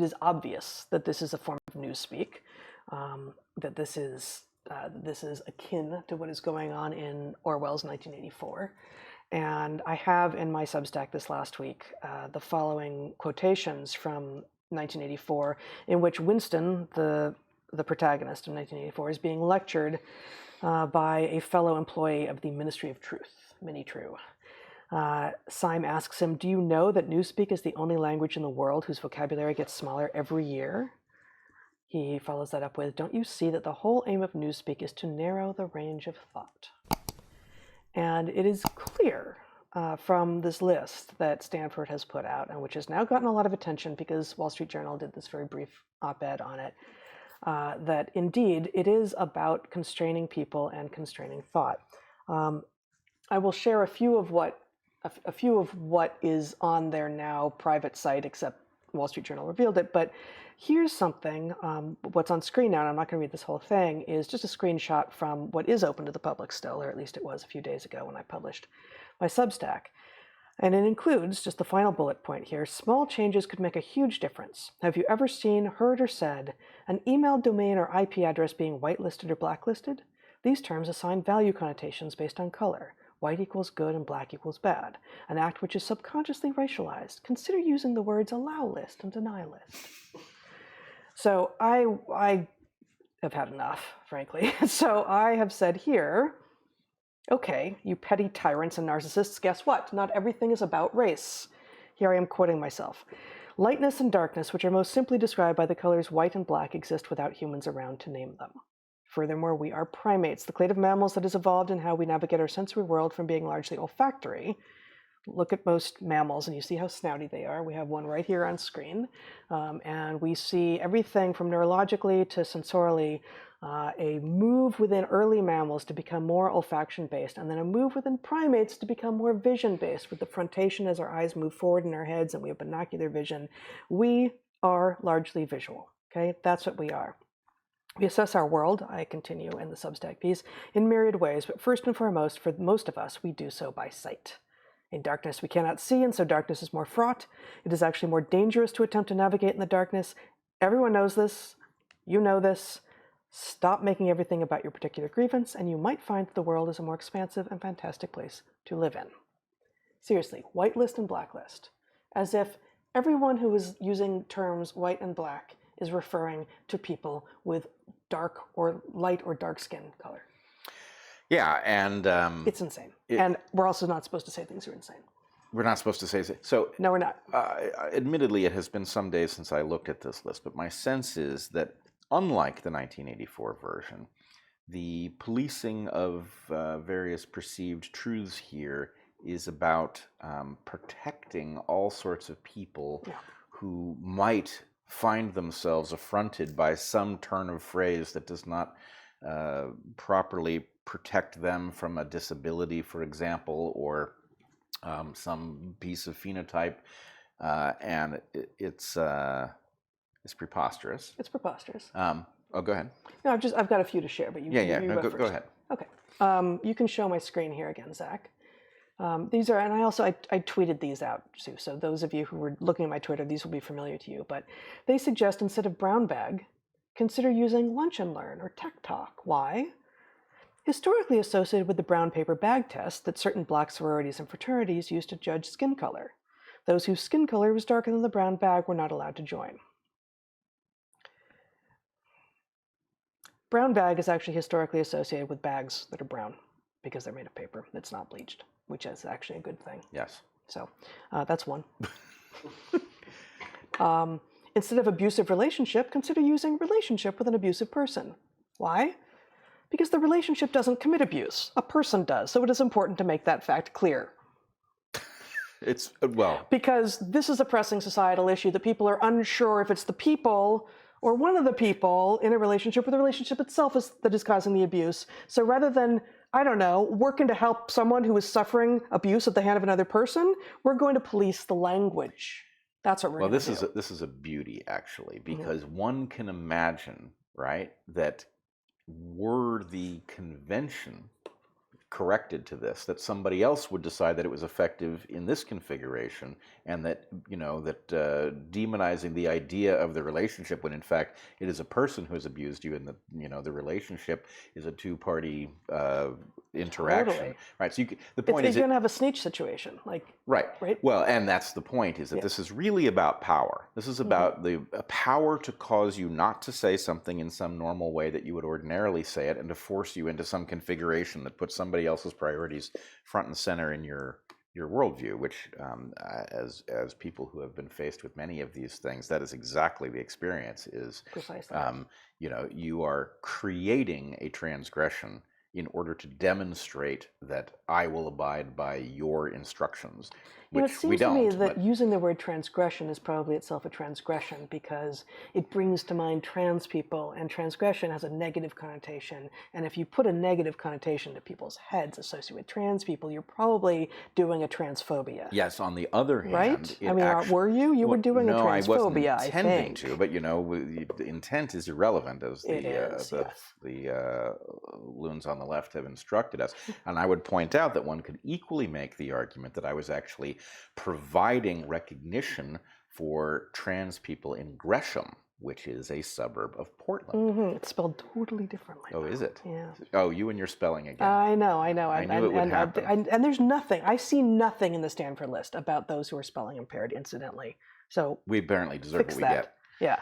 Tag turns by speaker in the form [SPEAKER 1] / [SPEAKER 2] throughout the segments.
[SPEAKER 1] it is obvious that this is a form of newspeak, that this is akin to what is going on in Orwell's 1984. And I have in my Substack this last week the following quotations from 1984, in which Winston, the protagonist of 1984, is being lectured by a fellow employee of the Ministry of Truth, Mini-True. Syme asks him, "Do you know that Newspeak is the only language in the world whose vocabulary gets smaller every year?" He follows that up with, "Don't you see that the whole aim of Newspeak is to narrow the range of thought?" And it is clear from this list that Stanford has put out, and which has now gotten a lot of attention because Wall Street Journal did this very brief op-ed on it, that indeed it is about constraining people and constraining thought. I will share a few of what is on their now private site, except Wall Street Journal revealed it. But here's something, what's on screen now, and I'm not going to read this whole thing, is just a screenshot from what is open to the public still, or at least it was a few days ago when I published my Substack. And it includes, just the final bullet point here, small changes could make a huge difference. Have you ever seen, heard, or said an email domain or IP address being whitelisted or blacklisted? These terms assign value connotations based on color. White equals good and black equals bad. An act which is subconsciously racialized. Consider using the words allow list and deny list. So I have had enough, frankly. So I have said here, okay, you petty tyrants and narcissists, guess what? Not everything is about race. Here I am quoting myself. Lightness and darkness, which are most simply described by the colors white and black, exist without humans around to name them. Furthermore, we are primates, the clade of mammals that has evolved in how we navigate our sensory world from being largely olfactory. Look at most mammals and you see how snouty they are. We have one right here on screen. And we see everything from neurologically to sensorially, a move within early mammals to become more olfaction-based, and then a move within primates to become more vision-based, with the frontation as our eyes move forward in our heads and we have binocular vision. We are largely visual, okay? That's what we are. We assess our world, I continue in the Substack piece, in myriad ways, but first and foremost, for most of us, we do so by sight. In darkness, we cannot see, and so darkness is more fraught. It is actually more dangerous to attempt to navigate in the darkness. Everyone knows this. You know this. Stop making everything about your particular grievance, and you might find that the world is a more expansive and fantastic place to live in. Seriously, whitelist and blacklist. As if everyone who is using terms white and black is referring to people with dark or light or dark skin color.
[SPEAKER 2] Yeah, and
[SPEAKER 1] it's insane. And we're also not supposed to say things are insane.
[SPEAKER 2] We're not supposed to say so.
[SPEAKER 1] No, we're not.
[SPEAKER 2] Admittedly, it has been some days since I looked at this list, but my sense is that unlike the 1984 version, the policing of various perceived truths here is about protecting all sorts of people who might find themselves affronted by some turn of phrase that does not properly protect them from a disability, for example, or some piece of phenotype, and it's preposterous.
[SPEAKER 1] It's preposterous.
[SPEAKER 2] Oh, go ahead.
[SPEAKER 1] No, I've got a few to share, but you
[SPEAKER 2] go ahead.
[SPEAKER 1] Okay. You can show my screen here again, Zach. These are, and I tweeted these out too, so those of you who were looking at my Twitter, these will be familiar to you, but they suggest instead of brown bag, consider using lunch and learn or tech talk. Why? Historically associated with the brown paper bag test that certain black sororities and fraternities used to judge skin color. Those whose skin color was darker than the brown bag were not allowed to join. Brown bag is actually historically associated with bags that are brown because they're made of paper that's not bleached, which is actually a good thing.
[SPEAKER 2] Yes.
[SPEAKER 1] So that's one. Instead of abusive relationship, consider using relationship with an abusive person. Why? Because the relationship doesn't commit abuse. A person does. So it is important to make that fact clear. Because this is a pressing societal issue that people are unsure if it's the people or one of the people in a relationship, or the relationship itself that is causing the abuse. So rather than, I don't know, working to help someone who is suffering abuse at the hand of another person, we're going to police the language. That's what we're going to do.
[SPEAKER 2] Well, this is a beauty, actually, because one can imagine, right, that were the convention corrected to this, that somebody else would decide that it was effective in this configuration, and that, demonizing the idea of the relationship when in fact it is a person who has abused you, and the relationship is a two-party interaction.
[SPEAKER 1] Totally.
[SPEAKER 2] Right. So the point is,
[SPEAKER 1] you're going to have a Sneetch situation,
[SPEAKER 2] right.
[SPEAKER 1] Right.
[SPEAKER 2] Well, and that's the point, is that this is really about power. This is about the power to cause you not to say something in some normal way that you would ordinarily say it, and to force you into some configuration that puts somebody else's priorities front and center in your worldview, which, as people who have been faced with many of these things, that is exactly the experience. Is
[SPEAKER 1] precisely.
[SPEAKER 2] You are creating a transgression in order to demonstrate that I will abide by your instructions, which
[SPEAKER 1] it seems
[SPEAKER 2] we don't.
[SPEAKER 1] to me that using the word transgression is probably itself a transgression, because it brings to mind trans people, and transgression has a negative connotation. And if you put a negative connotation to people's heads associated with trans people, you're probably doing a transphobia.
[SPEAKER 2] Yes, on the other hand,
[SPEAKER 1] right? I mean, were you? You were doing a transphobia,
[SPEAKER 2] I wasn't intending
[SPEAKER 1] I think.
[SPEAKER 2] to, but the intent is irrelevant, as the loons on the left have instructed us. And I would point out that one could equally make the argument that I was actually providing recognition for trans people in Gresham, which is a suburb of Portland.
[SPEAKER 1] It's spelled totally differently.
[SPEAKER 2] Oh, is it?
[SPEAKER 1] Yeah.
[SPEAKER 2] Oh, you and your spelling again.
[SPEAKER 1] I know.
[SPEAKER 2] I knew it would happen.
[SPEAKER 1] And there's nothing. I see nothing in the Stanford list about those who are spelling impaired, incidentally. So
[SPEAKER 2] we apparently deserve what we get.
[SPEAKER 1] Yeah.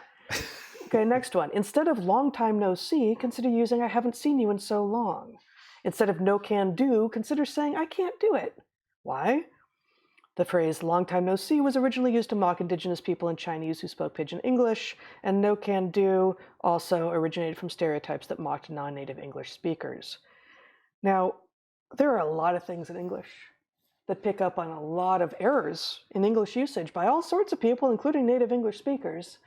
[SPEAKER 1] Okay, next one. Instead of long time no see, consider using I haven't seen you in so long. Instead of no can do, consider saying I can't do it. Why? The phrase long time no see was originally used to mock indigenous people and Chinese who spoke pidgin English, and no can do also originated from stereotypes that mocked non-native English speakers. Now, there are a lot of things in English that pick up on a lot of errors in English usage by all sorts of people, including native English speakers.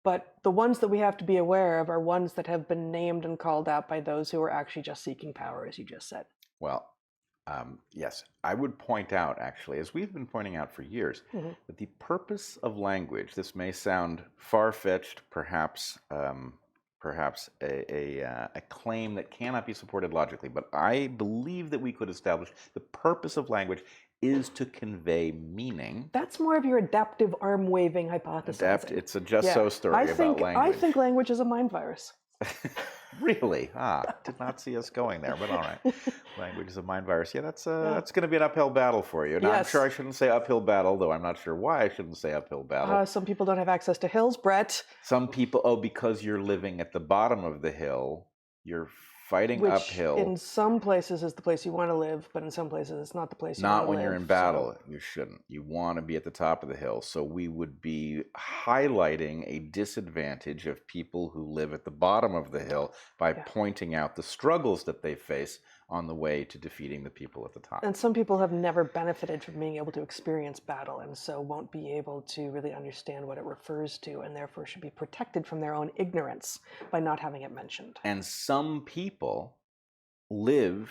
[SPEAKER 1] But the ones that we have to be aware of are ones that have been named and called out by those who are actually just seeking power, as you just said.
[SPEAKER 2] Well, yes, I would point out, actually, as we've been pointing out for years, that the purpose of language, this may sound far-fetched, perhaps a claim that cannot be supported logically, but I believe that we could establish the purpose of language is to convey meaning.
[SPEAKER 1] That's more of your adaptive arm-waving hypothesis.
[SPEAKER 2] It's a just-so story about language.
[SPEAKER 1] I think language is a mind virus.
[SPEAKER 2] Really? Did not see us going there, but all right. Language is a mind virus. Yeah, that's going to be an uphill battle for you. Now, yes. I'm sure I shouldn't say uphill battle, though I'm not sure why I shouldn't say uphill battle.
[SPEAKER 1] Some people don't have access to hills, Brett.
[SPEAKER 2] Some people, because you're living at the bottom of the hill, you're fighting uphill.
[SPEAKER 1] In some places is the place you want to live, but in some places it's not the place you want to live.
[SPEAKER 2] Not when you're in battle, you shouldn't. You want to be at the top of the hill. So we would be highlighting a disadvantage of people who live at the bottom of the hill by pointing out the struggles that they face on the way to defeating the people at the top.
[SPEAKER 1] And some people have never benefited from being able to experience battle, and so won't be able to really understand what it refers to, and therefore should be protected from their own ignorance by not having it mentioned.
[SPEAKER 2] And some people live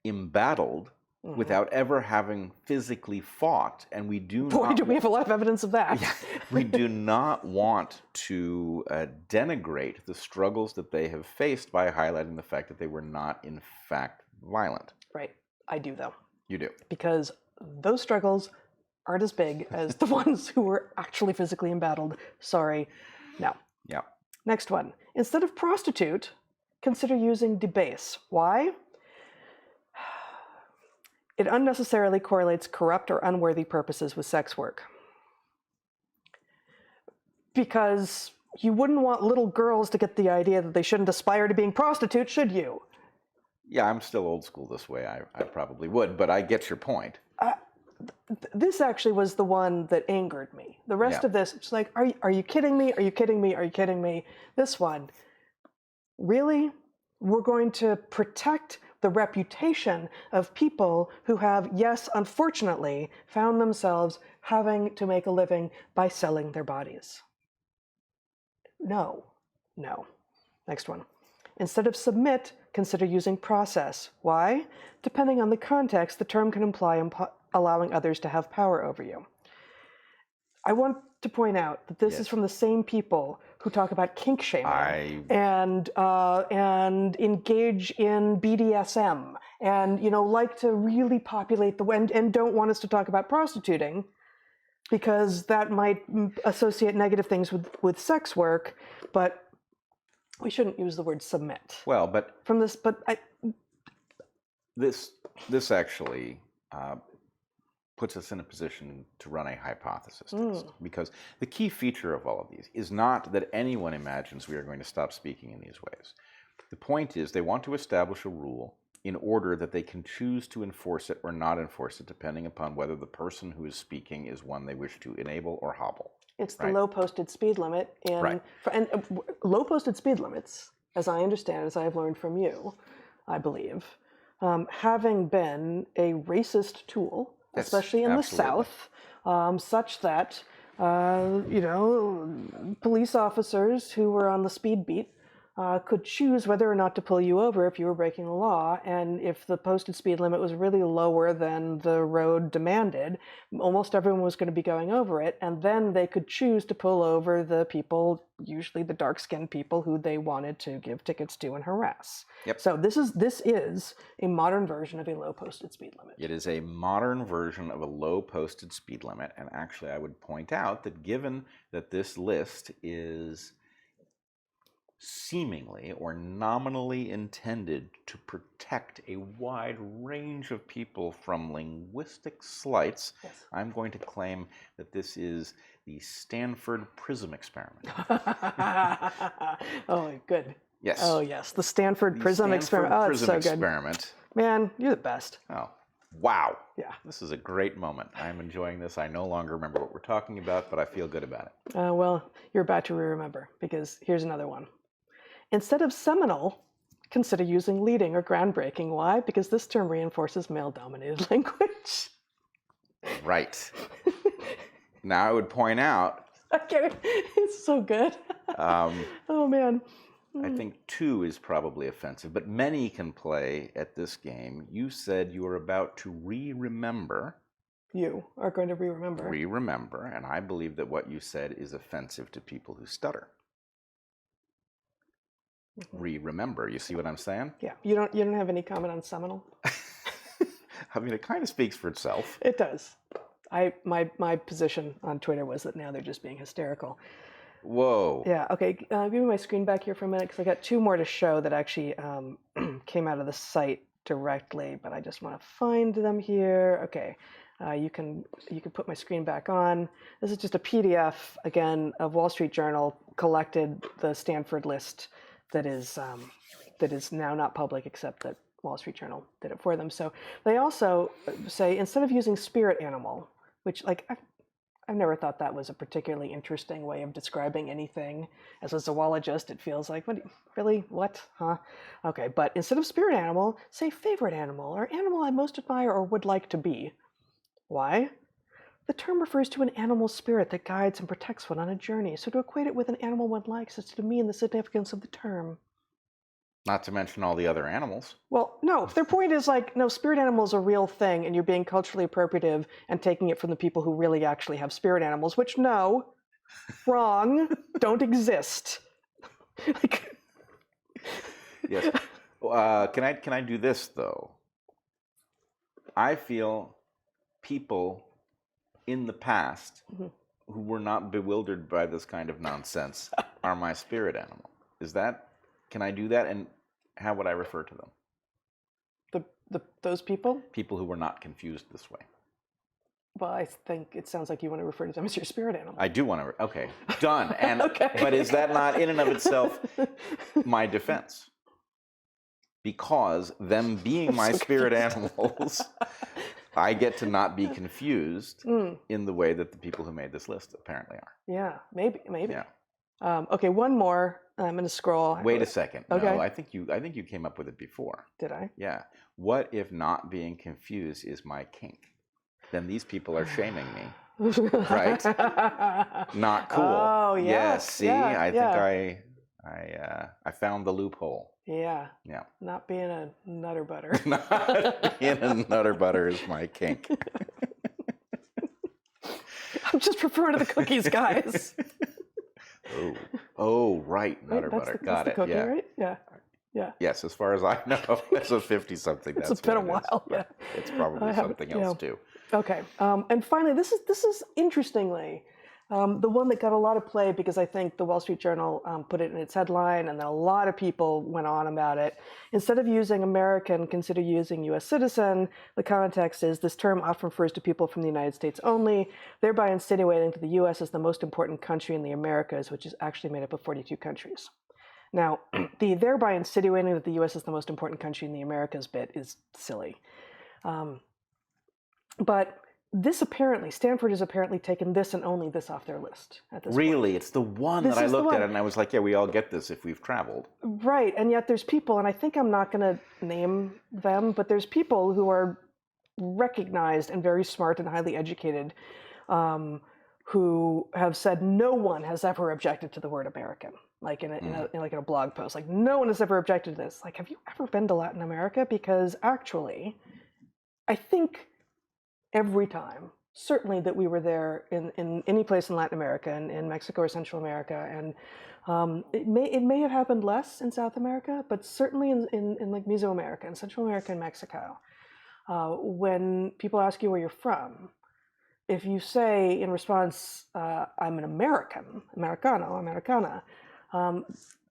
[SPEAKER 2] embattled without ever having physically fought, and we do
[SPEAKER 1] Boy, do we have a lot of evidence of that.
[SPEAKER 2] We do not want to denigrate the struggles that they have faced by highlighting the fact that they were not, in fact, violent.
[SPEAKER 1] Right. I do, though.
[SPEAKER 2] You do.
[SPEAKER 1] Because those struggles aren't as big as the ones who were actually physically embattled. Sorry. No.
[SPEAKER 2] Yeah.
[SPEAKER 1] Next one. Instead of prostitute, consider using debase. Why? It unnecessarily correlates corrupt or unworthy purposes with sex work. Because you wouldn't want little girls to get the idea that they shouldn't aspire to being prostitutes, should you?
[SPEAKER 2] Yeah, I'm still old school this way. I probably would, but I get your point.
[SPEAKER 1] This actually was the one that angered me. The rest of this, it's like, are you kidding me? Are you kidding me? Are you kidding me? This one, really? We're going to protect the reputation of people who have, yes, unfortunately, found themselves having to make a living by selling their bodies. No. Next one. Instead of submit, consider using process. Why? Depending on the context, the term can imply allowing others to have power over you. I want to point out that this
[SPEAKER 2] Yes.
[SPEAKER 1] is from the same people who talk about kink shaming and engage in BDSM and like to really populate the and don't want us to talk about prostituting because that might associate negative things with sex work, but we shouldn't use the word submit.
[SPEAKER 2] Well, but
[SPEAKER 1] from this, but
[SPEAKER 2] this actually puts us in a position to run a hypothesis test, because the key feature of all of these is not that anyone imagines we are going to stop speaking in these ways. The point is they want to establish a rule in order that they can choose to enforce it or not enforce it, depending upon whether the person who is speaking is one they wish to enable or hobble.
[SPEAKER 1] It's the low posted speed limit, and low posted speed limits, as I understand, as I have learned from you, I believe, having been a racist tool, especially in the South, such that police officers who were on the speed beat could choose whether or not to pull you over if you were breaking the law. And if the posted speed limit was really lower than the road demanded, almost everyone was going to be going over it. And then they could choose to pull over the people, usually the dark-skinned people who they wanted to give tickets to and harass.
[SPEAKER 2] Yep.
[SPEAKER 1] So this is a modern version of a low posted speed limit.
[SPEAKER 2] It is a modern version of a low posted speed limit. And actually, I would point out that given that this list is seemingly or nominally intended to protect a wide range of people from linguistic slights, I'm going to claim that this is the Stanford Prism experiment.
[SPEAKER 1] Oh, good.
[SPEAKER 2] Yes.
[SPEAKER 1] Oh, yes. The Stanford Prism experiment. Oh, it's so good.
[SPEAKER 2] Experiment.
[SPEAKER 1] Man, you're the best.
[SPEAKER 2] Oh, wow.
[SPEAKER 1] Yeah.
[SPEAKER 2] This is a great moment. I'm enjoying this. I no longer remember what we're talking about, but I feel good about it.
[SPEAKER 1] Well, you're about to remember, because here's another one. Instead of seminal, consider using leading or groundbreaking. Why? Because this term reinforces male-dominated language.
[SPEAKER 2] Right. Now, I would point out...
[SPEAKER 1] I get it. It's so good. Oh, man.
[SPEAKER 2] I think 2 is probably offensive, but many can play at this game. You said you were about to re-remember.
[SPEAKER 1] You are going to re-remember.
[SPEAKER 2] Re-remember, and I believe that what you said is offensive to people who stutter. Re-remember. You see what I'm saying?
[SPEAKER 1] Yeah. You don't have any comment on seminal?
[SPEAKER 2] I mean, it kind of speaks for itself.
[SPEAKER 1] It does. My position on Twitter was that now they're just being hysterical.
[SPEAKER 2] Whoa.
[SPEAKER 1] Yeah. Okay. Give me my screen back here for a minute, because I got 2 more to show that actually came out of the site directly, but I just want to find them here. Okay. You can put my screen back on. This is just a PDF again of Wall Street Journal collected the Stanford list that is now not public, except that Wall Street Journal did it for them. So they also say, instead of using spirit animal, which I've never thought that was a particularly interesting way of describing anything. As a zoologist, it feels like, really? What? Huh? Okay, but instead of spirit animal, say favorite animal, or animal I most admire or would like to be. Why? The term refers to an animal spirit that guides and protects one on a journey, so to equate it with an animal one likes is to demean the significance of the term.
[SPEAKER 2] Not to mention all the other animals.
[SPEAKER 1] Well, no, their point is no, spirit animal is a real thing, and you're being culturally appropriative and taking it from the people who really actually have spirit animals, which, no, wrong, don't exist.
[SPEAKER 2] Yes. Can I do this, though? I feel people in the past who were not bewildered by this kind of nonsense are my spirit animal. Can I do that, and how would I refer to them?
[SPEAKER 1] Those people?
[SPEAKER 2] People who were not confused this way.
[SPEAKER 1] Well, I think it sounds like you want to refer to them as your spirit animal.
[SPEAKER 2] I do want to. Okay, done. And
[SPEAKER 1] Okay.
[SPEAKER 2] But is that not in and of itself my defense? Because them being my spirit animals, I get to not be confused in the way that the people who made this list apparently are.
[SPEAKER 1] Yeah, maybe.
[SPEAKER 2] Yeah.
[SPEAKER 1] Okay, one more. I'm going to scroll.
[SPEAKER 2] Wait a second.
[SPEAKER 1] Okay.
[SPEAKER 2] No, I think you came up with it before.
[SPEAKER 1] Did I?
[SPEAKER 2] Yeah. What if not being confused is my kink? Then these people are shaming me. Right? Not cool.
[SPEAKER 1] Oh, yeah.
[SPEAKER 2] Yes. See,
[SPEAKER 1] yeah,
[SPEAKER 2] I
[SPEAKER 1] yeah.
[SPEAKER 2] think I found the loophole.
[SPEAKER 1] Yeah.
[SPEAKER 2] Yeah.
[SPEAKER 1] Not being a nutter butter.
[SPEAKER 2] Not being a nutter butter is my kink.
[SPEAKER 1] I'm just referring to the cookies, guys.
[SPEAKER 2] Oh, right. Nutter
[SPEAKER 1] Right?
[SPEAKER 2] butter.
[SPEAKER 1] That's
[SPEAKER 2] Got
[SPEAKER 1] the
[SPEAKER 2] it.
[SPEAKER 1] cookie,
[SPEAKER 2] Yeah.
[SPEAKER 1] right? Yeah. Yeah.
[SPEAKER 2] Yes, as far as I know, as a 50-something, that's
[SPEAKER 1] It's been a
[SPEAKER 2] what it is.
[SPEAKER 1] while,
[SPEAKER 2] But it's probably something else too.
[SPEAKER 1] Okay. And finally, this is interestingly the one that got a lot of play because I think the Wall Street Journal put it in its headline, and then a lot of people went on about it. Instead of using American, consider using U.S. citizen. The context is this term often refers to people from the United States only, thereby insinuating that the U.S. is the most important country in the Americas, which is actually made up of 42 countries. Now, the thereby insinuating that the U.S. is the most important country in the Americas bit is silly. But this apparently, Stanford has apparently taken this and only this off their list at this point.
[SPEAKER 2] Really? It's the one that I looked at and I was like, yeah, we all get this if we've traveled.
[SPEAKER 1] Right, and yet there's people, and I think I'm not going to name them, but there's people who are recognized and very smart and highly educated who have said no one has ever objected to the word American, like in a blog post. Like, no one has ever objected to this. Like, have you ever been to Latin America? Because actually, I think every time, certainly that we were there in any place in Latin America, in Mexico or Central America, and it may have happened less in South America, but certainly in like Mesoamerica and Central America and Mexico, when people ask you where you're from, if you say in response, I'm an American, Americano, Americana,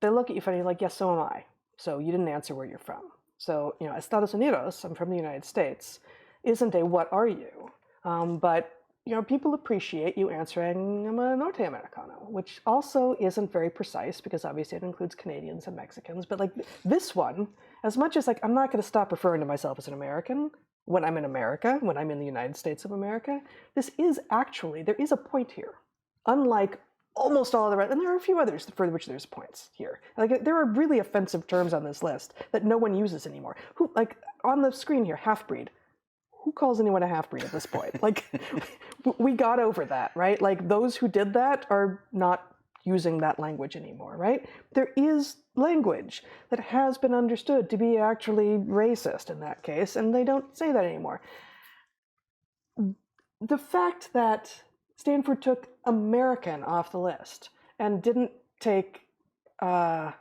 [SPEAKER 1] they look at you funny like, yes, so am I. So you didn't answer where you're from. So, Estados Unidos, I'm from the United States, isn't a what are you? But, people appreciate you answering, I'm a Norte Americano, which also isn't very precise because obviously it includes Canadians and Mexicans. But like this one, as much as like I'm not going to stop referring to myself as an American when I'm in America, when I'm in the United States of America, there is a point here. Unlike almost all of the rest, and there are a few others for which there's points here. Like there are really offensive terms on this list that no one uses anymore. Who, like on the screen here, half-breed. Who calls anyone a half-breed at this point? Like, we got over that, right? Like, those who did that are not using that language anymore, right? There is language that has been understood to be actually racist in that case, and they don't say that anymore. The fact that Stanford took American off the list and didn't take, I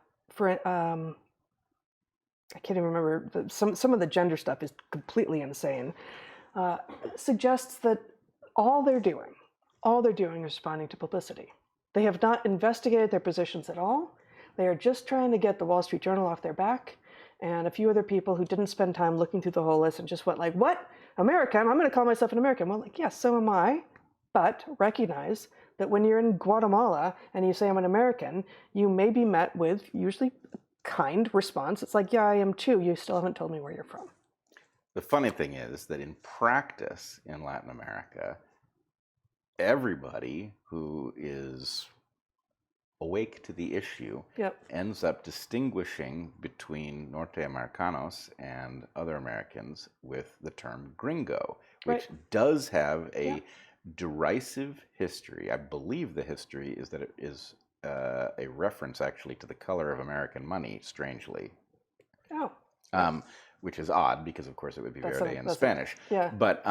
[SPEAKER 1] can't even remember, some of the gender stuff is completely insane, suggests that all they're doing is responding to publicity. They have not investigated their positions at all. They are just trying to get the Wall Street Journal off their back and a few other people who didn't spend time looking through the whole list and just went like, what? American? I'm going to call myself an American. Well, like, yes, so am I. But recognize that when you're in Guatemala and you say I'm an American, you may be met with usually kind response. It's like, yeah, I am too. You still haven't told me where you're from.
[SPEAKER 2] The funny thing is that in practice in Latin America, everybody who is awake to the issue ends up distinguishing between Norte Americanos and other Americans with the term gringo, which does have a derisive history. I believe the history is that it is a reference actually to the color of American money, strangely. Which is odd because, of course, it would be verde in Spanish. But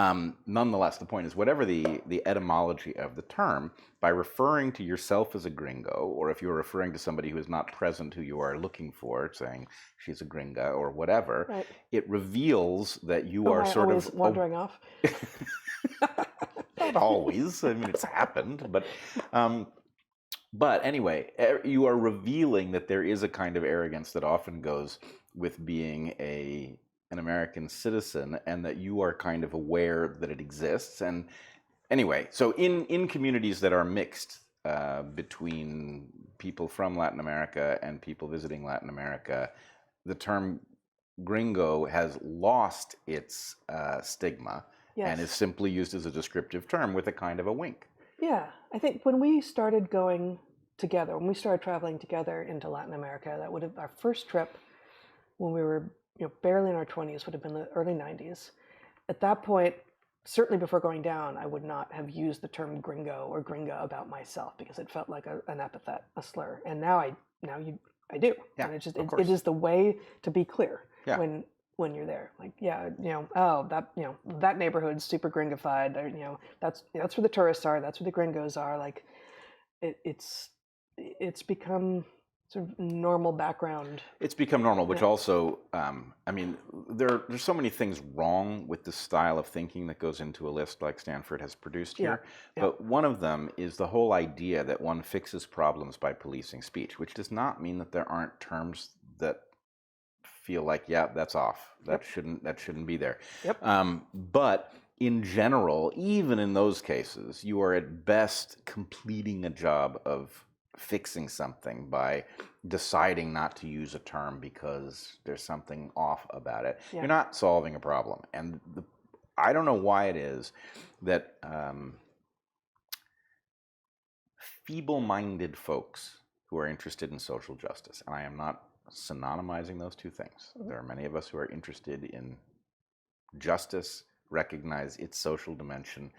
[SPEAKER 2] nonetheless, the point is, whatever the etymology of the term, by referring to yourself as a gringo, or if you're referring to somebody who is not present who you are looking for, saying she's a gringa or whatever, it reveals that you are sort of
[SPEAKER 1] wandering off.
[SPEAKER 2] Not always. I mean, it's happened, but anyway, you are revealing that there is a kind of arrogance that often goes with being an American citizen, and that you are kind of aware that it exists. And anyway, so in communities that are mixed between people from Latin America and people visiting Latin America, the term gringo has lost its stigma and is simply used as a descriptive term with a kind of a wink.
[SPEAKER 1] Yeah, I think when we started going together, when we started traveling together into Latin America, that would have our first trip when we were barely in our 20s would have been the early 90s. At that point, certainly before going down, I would not have used the term gringo or gringa about myself because it felt like an epithet, a slur. And now I do.
[SPEAKER 2] Yeah,
[SPEAKER 1] and it is the way to be clear.
[SPEAKER 2] Yeah.
[SPEAKER 1] When when you're there. Like, yeah, oh, that, that neighborhood's super gringified. Or, that's where the tourists are. That's where the gringos are. Like, it's become sort of normal background.
[SPEAKER 2] It's become normal, which also, I mean, there's so many things wrong with the style of thinking that goes into a list like Stanford has produced here.
[SPEAKER 1] Yeah.
[SPEAKER 2] But one of them is the whole idea that one fixes problems by policing speech, which does not mean that there aren't terms that feel like, yeah, that's off. That shouldn't be there.
[SPEAKER 1] Yep.
[SPEAKER 2] But in general, even in those cases, you are at best completing a job of fixing something by deciding not to use a term because there's something off about it.
[SPEAKER 1] Yeah.
[SPEAKER 2] You're not solving a problem. And I don't know why it is that feeble-minded folks who are interested in social justice, and I am not synonymizing those two things. Mm-hmm. There are many of us who are interested in justice, recognize its social dimension,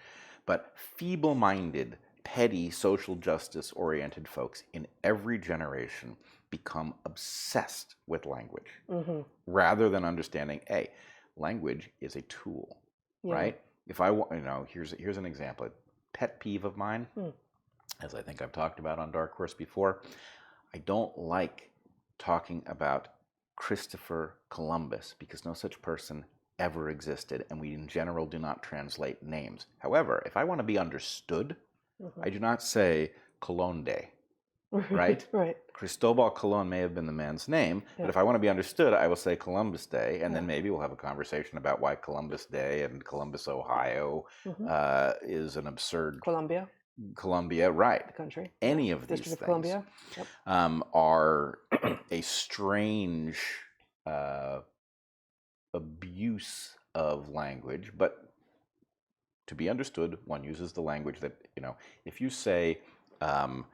[SPEAKER 2] but feeble-minded, petty, social justice-oriented folks in every generation become obsessed with language, mm-hmm. rather than understanding, hey, language is a tool, right? If I want, here's an example. A pet peeve of mine, as I think I've talked about on DarkHorse before, I don't like talking about Christopher Columbus because no such person ever existed, and we in general do not translate names. However, if I want to be understood, mm-hmm. I do not say Colón Day, right?
[SPEAKER 1] Right.
[SPEAKER 2] Cristobal Colón may have been the man's name, but if I want to be understood, I will say Columbus Day, and then maybe we'll have a conversation about why Columbus Day and Columbus, Ohio is an absurd... Columbia, right.
[SPEAKER 1] The country.
[SPEAKER 2] Any of these
[SPEAKER 1] District
[SPEAKER 2] things
[SPEAKER 1] of Columbia.
[SPEAKER 2] Are a strange abuse of language, but to be understood, one uses the language that, if you say on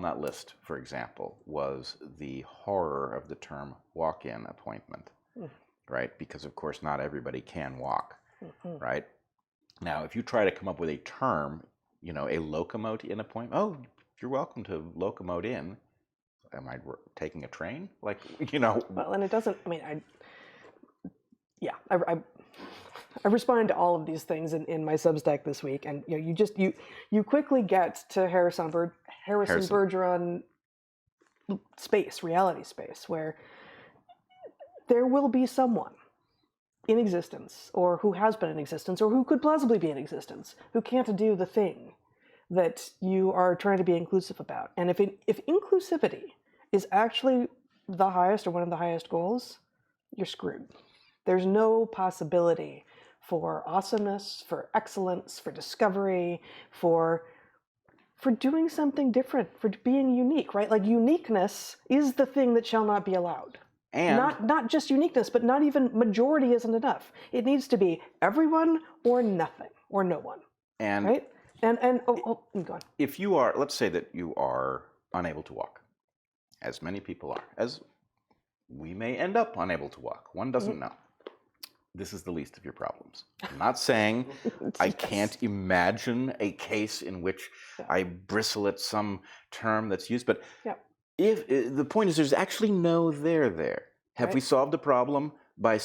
[SPEAKER 2] that list, for example, was the horror of the term walk-in appointment, right? Because, of course, not everybody can walk, right? Now, if you try to come up with a term, a locomote in appointment, oh, you're welcome to locomote in. Am I taking a train? Like,
[SPEAKER 1] Well, and it doesn't, I respond to all of these things in my Substack this week, and you quickly get to Harrison Bergeron reality space, where there will be someone in existence, or who has been in existence, or who could plausibly be in existence, who can't do the thing that you are trying to be inclusive about. And if inclusivity is actually the highest or one of the highest goals, you're screwed. There's no possibility for awesomeness, for excellence, for discovery, for doing something different, for being unique, right? Like, uniqueness is the thing that shall not be allowed. And not just uniqueness, but not even majority isn't enough. It needs to be everyone or nothing or no one.
[SPEAKER 2] And
[SPEAKER 1] right? And go on.
[SPEAKER 2] If you are, let's say that you are unable to walk, as many people are, as we may end up unable to walk. One doesn't know. This is the least of your problems. I'm not saying I can't imagine a case in which I bristle at some term that's used, but if the point is, there's actually no there. Have we solved the problem by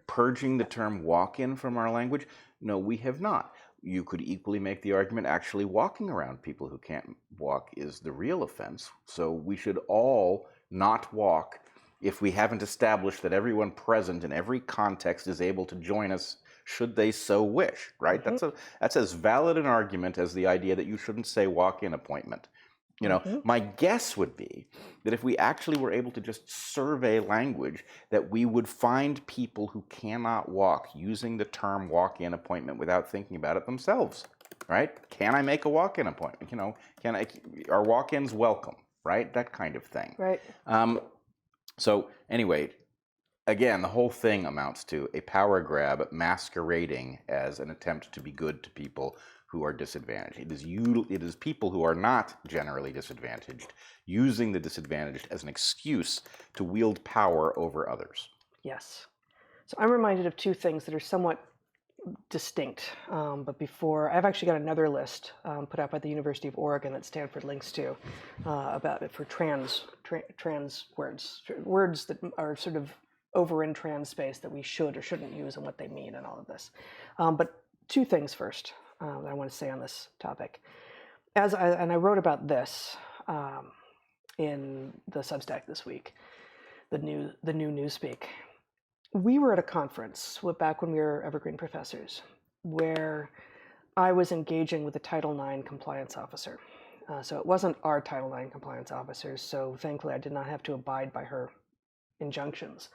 [SPEAKER 2] purging the term walk-in from our language? No, we have not. You could equally make the argument actually walking around people who can't walk is the real offense. So we should all not walk if we haven't established that everyone present in every context is able to join us should they so wish, right? Mm-hmm. That's as valid an argument as the idea that you shouldn't say walk-in appointment. My guess would be that if we actually were able to just survey language, that we would find people who cannot walk using the term walk-in appointment without thinking about it themselves, right? Can I make a walk-in appointment? Are walk-ins welcome, right? That kind of thing.
[SPEAKER 1] Right.
[SPEAKER 2] So anyway, again, the whole thing amounts to a power grab masquerading as an attempt to be good to people who are disadvantaged. It is people who are not generally disadvantaged using the disadvantaged as an excuse to wield power over others.
[SPEAKER 1] Yes. So I'm reminded of two things that are somewhat distinct. But before, I've actually got another list put out by the University of Oregon that Stanford links to about it for trans words that are sort of over in trans space that we should or shouldn't use and what they mean and all of this. But two things first that I want to say on this topic. And I wrote about this in the Substack this week, the new Newspeak. We were at a conference back when we were Evergreen professors, where I was engaging with a Title IX compliance officer. So it wasn't our Title IX compliance officers, so thankfully I did not have to abide by her injunctions.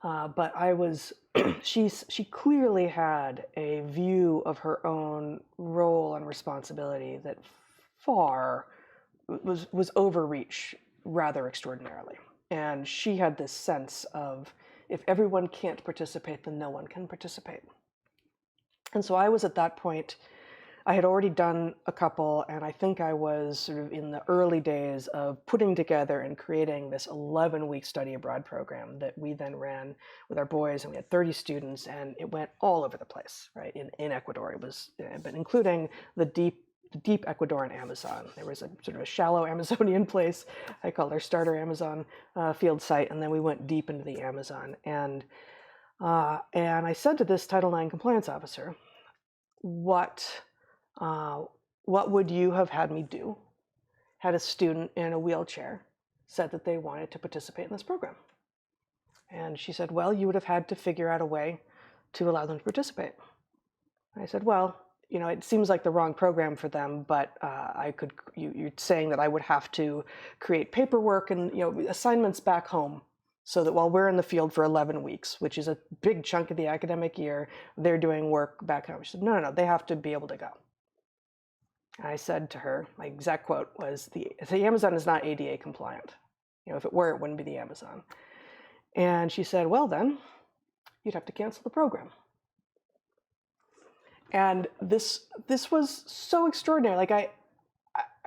[SPEAKER 1] But I was, she clearly had a view of her own role and responsibility that far was overreach rather extraordinarily. And she had this sense of, if everyone can't participate, then no one can participate. And so I was at that point, I had already done a couple, and I think I was sort of in the early days of putting together and creating this 11-week study abroad program that we then ran with our boys, and we had 30 students, and it went all over the place, right? In Ecuador, it was, but including the deep Ecuadorian Amazon. There was a sort of a shallow Amazonian place, I called our starter Amazon field site, and then we went deep into the Amazon. And I said to this Title IX compliance officer, what would you have had me do had a student in a wheelchair said that they wanted to participate in this program? And she said, well, you would have had to figure out a way to allow them to participate. And I said, well, it seems like the wrong program for them, but you're saying that I would have to create paperwork and, assignments back home so that while we're in the field for 11 weeks, which is a big chunk of the academic year, they're doing work back home. She said, no, they have to be able to go. And I said to her, my exact quote was, the Amazon is not ADA compliant. If it were, it wouldn't be the Amazon. And she said, well, then you'd have to cancel the program. And this was so extraordinary. Like I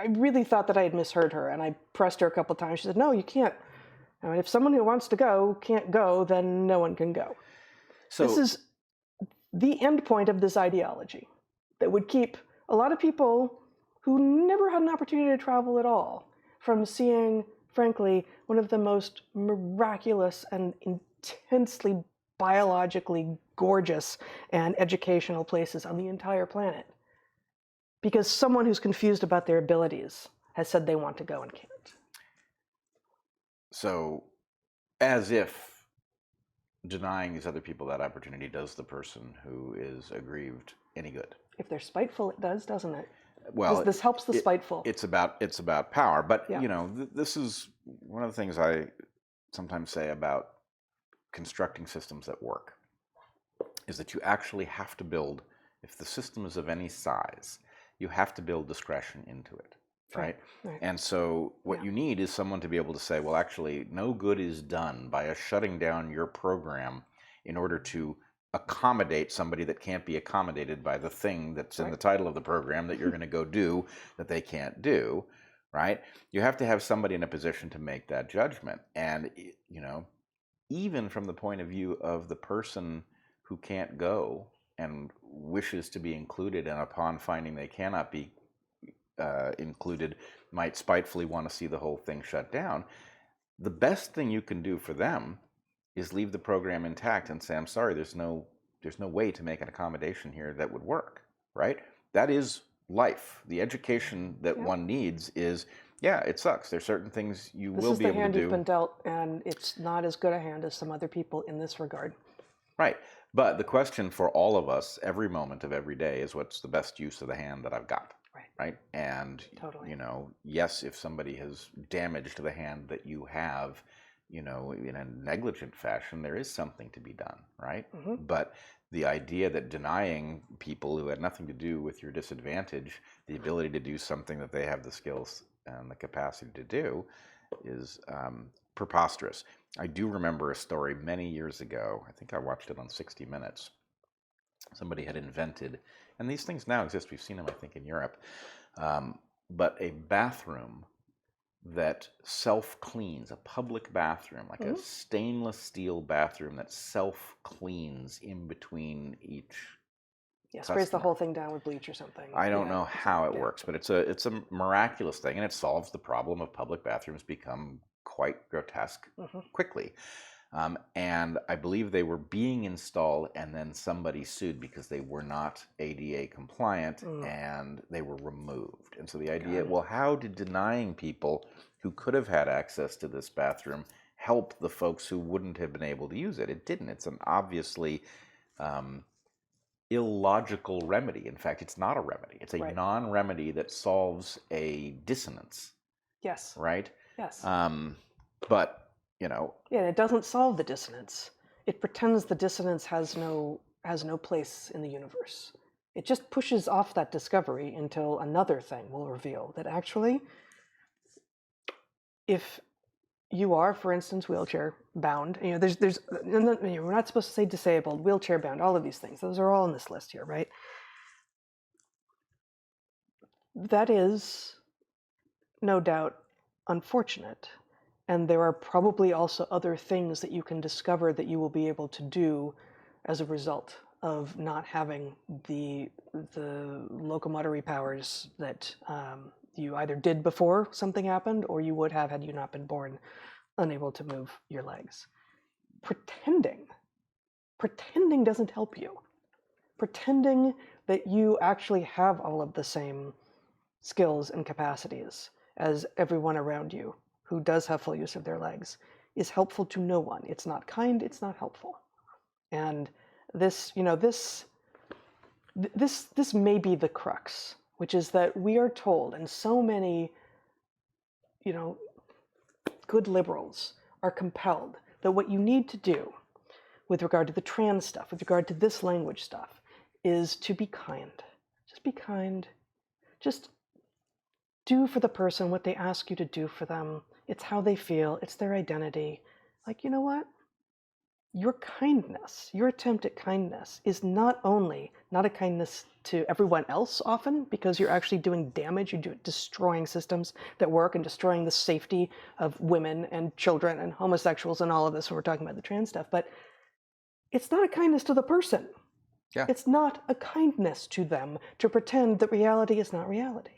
[SPEAKER 1] really thought that I had misheard her, and I pressed her a couple of times. She said, no, you can't. If someone who wants to go can't go, then no one can go. So this is the end point of this ideology that would keep a lot of people who never had an opportunity to travel at all from seeing, frankly, one of the most miraculous and intensely biologically gorgeous and educational places on the entire planet. Because someone who's confused about their abilities has said they want to go and can't.
[SPEAKER 2] So, as if denying these other people that opportunity does the person who is aggrieved any good.
[SPEAKER 1] If they're spiteful, it does, doesn't it?
[SPEAKER 2] Well,
[SPEAKER 1] this helps the spiteful.
[SPEAKER 2] It's about power. But, this is one of the things I sometimes say about constructing systems that work, is that you actually have to build, if the system is of any size, you have to build discretion into it, right? And so what you need is someone to be able to say, well, actually, no good is done by us shutting down your program in order to accommodate somebody that can't be accommodated by the thing that's in the title of the program that you're going to go do that they can't do, right? You have to have somebody in a position to make that judgment. And, even from the point of view of the person who can't go and wishes to be included, and upon finding they cannot be included, might spitefully want to see the whole thing shut down, the best thing you can do for them is leave the program intact and say, I'm sorry, there's no way to make an accommodation here that would work, right? That is life. The education that one needs is, it sucks. There's certain things you will be able to do. This is the hand
[SPEAKER 1] you've been dealt, and it's not as good a hand as some other people in this regard.
[SPEAKER 2] Right. But the question for all of us, every moment of every day, is what's the best use of the hand that I've got? Right? And, yes, if somebody has damaged the hand that you have, in a negligent fashion, there is something to be done, right? Mm-hmm. But the idea that denying people who had nothing to do with your disadvantage the ability to do something that they have the skills and the capacity to do is preposterous. I do remember a story many years ago. I think I watched it on 60 Minutes. Somebody had invented, and these things now exist, we've seen them, I think, in Europe, but a bathroom that self-cleans, a public bathroom, like a stainless steel bathroom that self-cleans in between each
[SPEAKER 1] Yeah, sprays the whole thing down with bleach or something.
[SPEAKER 2] I don't know how it works, but it's a miraculous thing, and it solves the problem of public bathrooms become quite grotesque quickly. And I believe they were being installed, and then somebody sued because they were not ADA compliant, and they were removed. And so the idea, well, how did denying people who could have had access to this bathroom help the folks who wouldn't have been able to use it? It didn't. It's an obviously illogical remedy. In fact, it's not a remedy. It's a non-remedy that solves a dissonance.
[SPEAKER 1] Yes.
[SPEAKER 2] Right?
[SPEAKER 1] Yes.
[SPEAKER 2] But
[SPEAKER 1] yeah, it doesn't solve the dissonance. It pretends the dissonance has no place in the universe. It just pushes off that discovery until another thing will reveal that actually, if you are, for instance, wheelchair bound, we're not supposed to say disabled, wheelchair bound, all of these things. Those are all on this list here, right? That is no doubt unfortunate. And there are probably also other things that you can discover that you will be able to do as a result of not having the locomotory powers that you either did before something happened or you would have had you not been born unable to move your legs. Pretending doesn't help you. Pretending that you actually have all of the same skills and capacities as everyone around you who does have full use of their legs is helpful to no one. It's not kind, it's not helpful. And this may be the crux, which is that we are told, and so many, good liberals are compelled that what you need to do with regard to the trans stuff, with regard to this language stuff, is to be kind. Just be kind. Just do for the person what they ask you to do for them. It's how they feel. It's their identity. Like, you know what? Your kindness, your attempt at kindness is not only not a kindness to everyone else often, because you're actually doing damage, you're destroying systems that work and destroying the safety of women and children and homosexuals and all of this when we're talking about the trans stuff, but it's not a kindness to the person.
[SPEAKER 2] Yeah.
[SPEAKER 1] It's not a kindness to them to pretend that reality is not reality.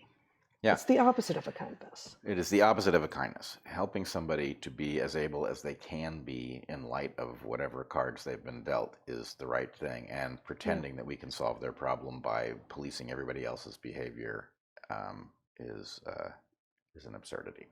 [SPEAKER 1] Yeah. It's the opposite of a kindness.
[SPEAKER 2] It is the opposite of a kindness. Helping somebody to be as able as they can be in light of whatever cards they've been dealt is the right thing. And pretending that we can solve their problem by policing everybody else's behavior is an absurdity.